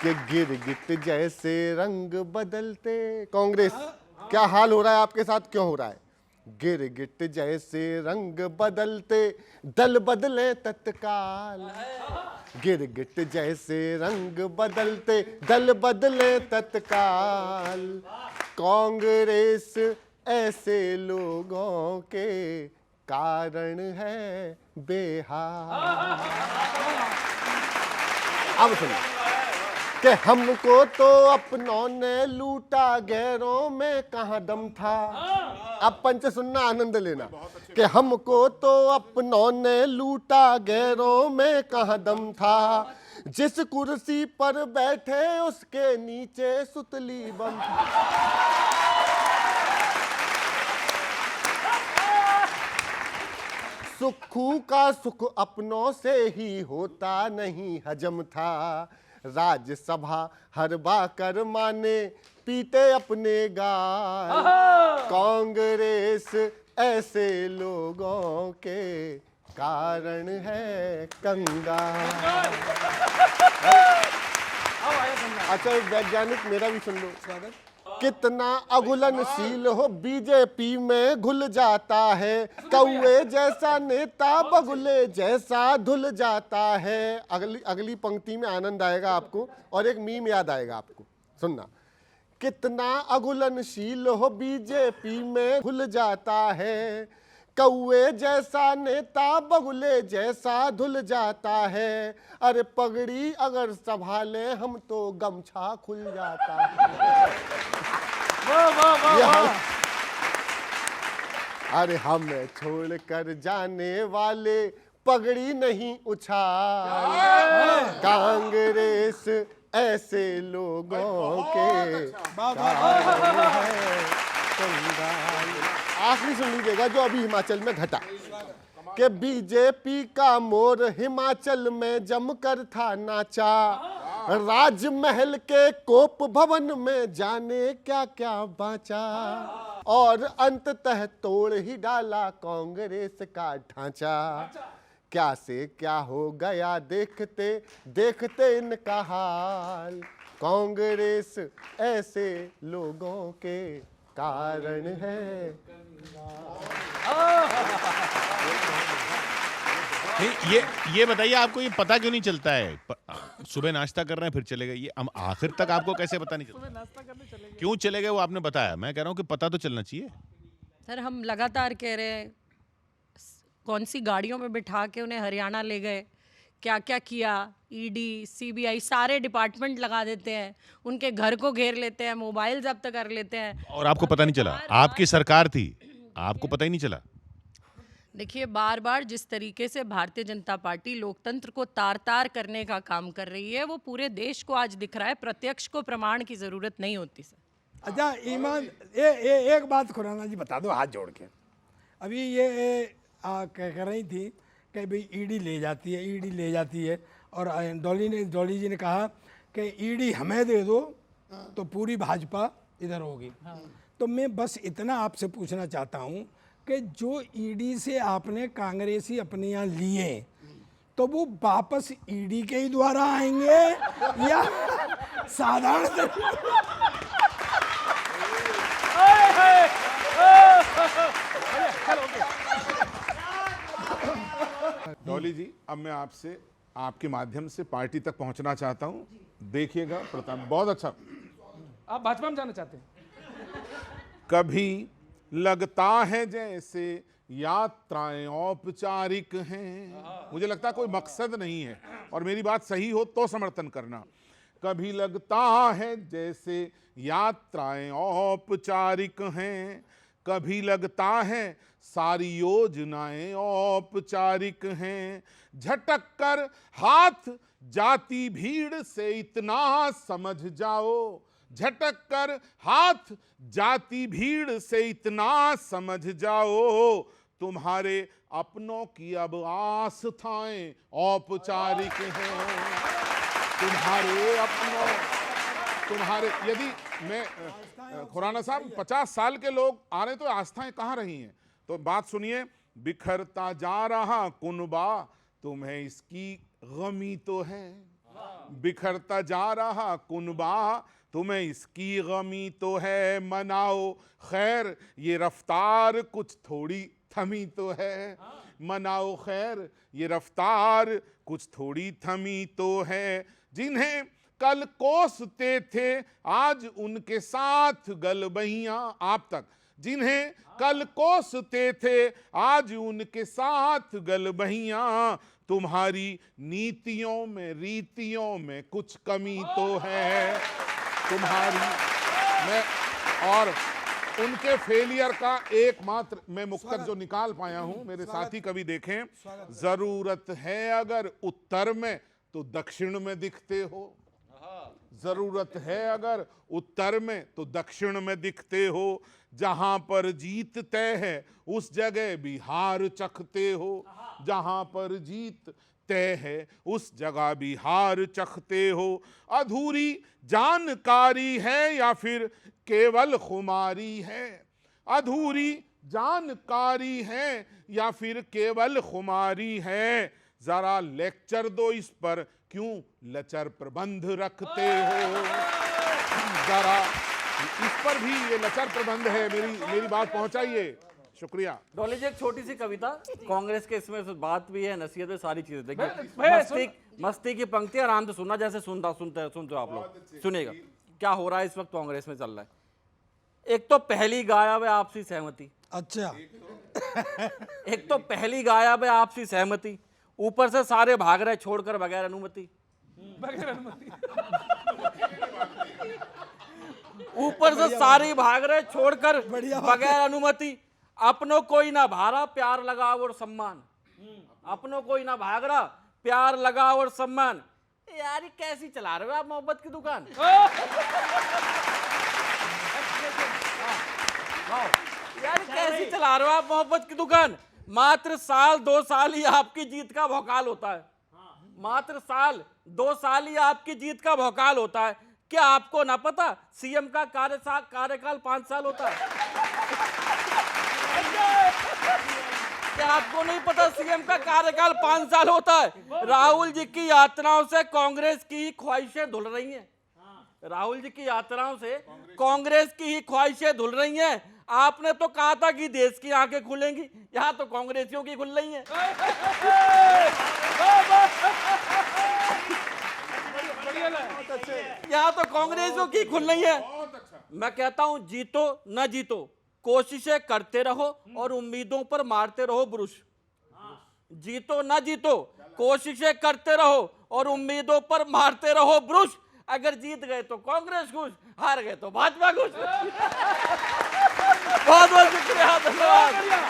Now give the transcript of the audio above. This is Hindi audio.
कि गिरगिट जैसे रंग बदलते। कांग्रेस, क्या हाल हो रहा है आपके साथ, क्यों हो रहा है? गिरगिट जैसे रंग बदलते, दल बदले तत्काल। गिरगिट जैसे रंग बदलते, दल बदले तत्काल। कांग्रेस ऐसे लोगों के कारण है बेहाल। अब सुनिए कि हमको तो अपनों ने लूटा, गैरों में कहाँ दम था। अब पंच सुनना, आनंद लेना कि हमको तो अपनों ने लूटा, गैरों में कहाँ दम था। जिस कुर्सी पर बैठे उसके नीचे सुतली बम था। सुखू का सुख अपनों से ही होता नहीं हजम था। राज्यसभा हर बाकर माने, पीटे अपने गाल। कांग्रेस ऐसे लोगों के कारण है कंगाल। अच्छा, एक वैज्ञानिक मेरा भी सुन लो। कितना अघुलनशील हो बीजेपी में घुल जाता है। कौए जैसा नेता बगुले जैसा धुल जाता है। अगली पंक्ति में आनंद आएगा आपको और एक मीम याद आएगा आपको, सुनना। कितना अघुलनशील हो बीजेपी में घुल जाता है। कौए जैसा नेता बगुले जैसा धुल जाता है। अरे पगड़ी अगर संभाले हम तो गमछा खुल जाता है। अरे हमें छोड़कर जाने वाले पगड़ी नहीं उछाल। कांग्रेस ऐसे लोगों के कारण है कंगाल। आखिरी सुन लीजिएगा जो अभी हिमाचल में घटा कि बीजेपी का मोर हिमाचल में जमकर था नाचा। राजमहल के कोप भवन में जाने क्या क्या बाचा। और अंततः तोड़ ही डाला कांग्रेस का ढांचा। क्या से क्या हो गया देखते देखते इनका हाल। कांग्रेस ऐसे लोगों के कारण है। नहीं, ये बताइए, आपको ये पता क्यों नहीं चलता है? सुबह नाश्ता कर रहे हैं फिर चले गए, ये हम आखिर तक आपको कैसे पता नहीं चलता? सुबह नाश्ता करने चले गए, क्यों चले गए वो आपने बताया। मैं कह रहा हूँ कि पता तो चलना चाहिए। सर, हम लगातार कह रहे हैं, कौन सी गाड़ियों में बिठा के उन्हें हरियाणा ले गए, क्या क्या किया। ईडी, सीबीआई सारे डिपार्टमेंट लगा देते हैं, उनके घर को घेर लेते हैं, मोबाइल जब्त कर लेते हैं। और आपको पता नहीं चला? आपकी सरकार थी, आपको पता ही नहीं चला? देखिए, बार बार जिस तरीके से भारतीय जनता पार्टी लोकतंत्र को तार तार करने का काम कर रही है, वो पूरे देश को आज दिख रहा है। प्रत्यक्ष को प्रमाण की जरूरत नहीं होती सर। अच्छा ईमान, एक बात खुराना जी बता दो हाथ जोड़ के। अभी ये कह रही थी कि भाई ईडी ले जाती है, ईडी ले जाती है, और डॉली जी ने कहा कि ईडी हमें दे दो तो पूरी भाजपा इधर होगी। तो मैं बस इतना आपसे पूछना चाहता हूँ कि जो ईडी से आपने कांग्रेसी अपने यहाँ लिए, तो वो वापस ईडी के ही द्वारा आएंगे या साधारण? डॉली जी, अब मैं आपसे आपके माध्यम से पार्टी तक पहुंचना चाहता हूं। देखिएगा प्रताप, बहुत अच्छा। आप भाजपा में जाना चाहते हैं? कभी लगता है जैसे यात्राएं औपचारिक हैं। मुझे लगता है कोई मकसद नहीं है, और मेरी बात सही हो तो समर्थन करना। कभी लगता है जैसे यात्राएं औपचारिक हैं, कभी लगता है सारी योजनाएं औपचारिक हैं। झटक कर हाथ जाती भीड़ से इतना समझ जाओ, झटक कर हाथ जाती भीड़ से इतना समझ जाओ, तुम्हारे अपनों की अब आस्थाएं औपचारिक हैं। तुम्हारे अपनों, तुम्हारे, यदि मैं खुराना साहब 50 साल के लोग आ रहे तो आस्थाएं कहाँ रही हैं? तो बात सुनिए। बिखरता जा रहा कुनबा, तुम्हें इसकी गमी तो है। बिखरता जा रहा कुनबा, तुम्हें इसकी गमी तो है, मनाओ खैर ये रफ्तार कुछ थोड़ी थमी तो है। मनाओ खैर ये रफ्तार कुछ थोड़ी थमी तो है। जिन्हें कल कोसते थे आज उनके साथ गलबहियां, आप तक। जिन्हें कल कोसते थे आज उनके साथ गलबहियां, तुम्हारी नीतियों में रीतियों में कुछ कमी तो है। तुम्हारी मैं और उनके फेलियर का एकमात्र मैं मुक्तक जो निकाल पाया हूं, मेरे साथी कभी देखें, जरूरत है अगर उत्तर में तो दक्षिण में दिखते हो। जरूरत है अगर उत्तर में तो दक्षिण में दिखते हो। जहां पर जीत तय है उस जगह भी हार चखते हो। जहां पर जीत तय है उस जगह भी हार चखते हो। अधूरी जानकारी है या फिर केवल खुमारी है। अधूरी जानकारी है या फिर केवल खुमारी है। जरा लेक्चर दो इस पर क्यों लचर प्रबंध रखते हो। जरा इस पर भी ये लचर प्रबंध है, मेरी बात पहुंचाइए। शुक्रिया। डॉली जी, एक छोटी सी कविता, कांग्रेस के इसमें बात भी है, नसीहत है, सारी चीजें देखिए। भैया, मस्ती की पंक्ति आराम से सुनना, जैसे सुनते हो आप लोग। सुनिएगा क्या हो रहा है इस वक्त कांग्रेस में चल रहा है। एक तो पहली गायब है आपसी सहमति। अच्छा, एक तो पहली गायब है आपसी सहमति, ऊपर से सारे भाग रहे छोड़कर बगैर अनुमति। बगैर अनुमति। ऊपर से सारे भाग रहे छोड़कर बढ़िया बात बगैर अनुमति। अपनों कोई ना भारा प्यार लगाव और सम्मान। अपनों कोई ना भाग रहा प्यार लगाव और सम्मान। यार ये कैसी चला रहे हो आप मोहब्बत की दुकान। यार कैसी चला रहे हो आप मोहब्बत की दुकान। मात्र साल 2 साल ही आपकी जीत का भौकाल होता है। मात्र साल 2 साल ही आपकी जीत का भौकाल होता है। क्या आपको ना पता सीएम का कार्यकाल 5 साल होता है। क्या आपको नहीं पता सीएम का कार्यकाल 5 साल होता है। राहुल जी की यात्राओं से कांग्रेस की ख्वाहिशें धुल रही हैं। राहुल जी की यात्राओं से कांग्रेस की ही ख्वाहिशें धुल रही हैं। आपने तो कहा था कि देश की आंखें खुलेंगी, यहाँ तो कांग्रेसियों की खुल रही हैं। यहाँ तो कांग्रेसियों की खुल रही है। मैं कहता हूं जीतो न जीतो कोशिशें करते रहो और उम्मीदों पर मारते रहो ब्रुश। जीतो न जीतो कोशिशें करते रहो और उम्मीदों पर मारते रहो ब्रुश। अगर जीत गए तो कांग्रेस खुश, हार गए तो भाजपा खुश। बहुत बहुत शुक्रिया, धन्यवाद।